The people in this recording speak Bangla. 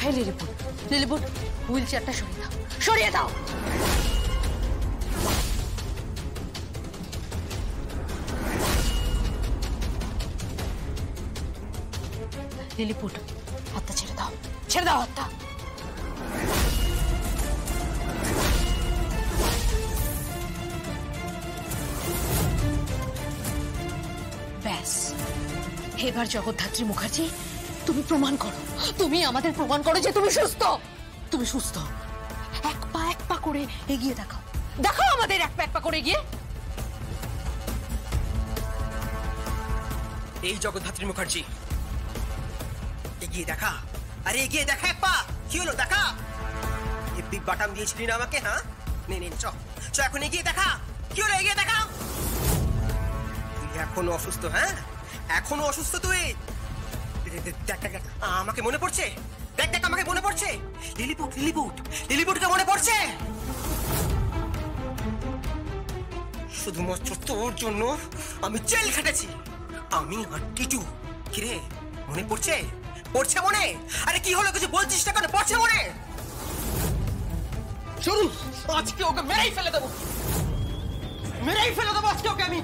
হ্যাঁ লিলিপুট, লিলিপুট হুইল চেয়ারটা সরিয়ে দাও, সরিয়ে দাও। লিলিপুট হাতটা ছেড়ে দাও, ছেড়ে দাও হাতটা। ব্যাস, এবার জগদ্ধাত্রী মুখার্জি তুমি প্রমাণ করো, তুমি আমাদের প্রমাণ করো যে তুমি সুস্থ, তুমি সুস্থ। এক পা করে এগিয়ে দেখাও, দেখাও আমাদের এক পা করে এগিয়ে। এই জগদ্ধাত্রী মুখার্জি, এগিয়ে দেখা, আরে এগিয়ে দেখা এক পা। কি হলো দেখা? এই বিগ বাটাম দিয়েছিলি না আমাকে? হ্যাঁ, নে নে চ চ, এখন এগিয়ে দেখা। কি হলো, এগিয়ে দেখা। তুই এখনো অসুস্থ? হ্যাঁ, এখনো অসুস্থ তুই? দেখ দেখ দেখ, আমাকে মনে পড়ছে। দেখ দেখ, আমাকে মনে পড়ছে। লিলিপুট, লিলিপুট, লিলিপুটকে মনে পড়ছে। শুধুমাত্র তোর জন্য আমি জেল খেটেছি, আমি আর টিটু। কিরে, মনে পড়ছে? পড়ছে মনে? আরে কি হলো, কিছু বলছিস না কেন? পড়ছে মনে? শুরু, আজকে ওকে মেরেই ফেলে দেবো, মেরেই ফেলে দেবো আজকে ওকে আমি।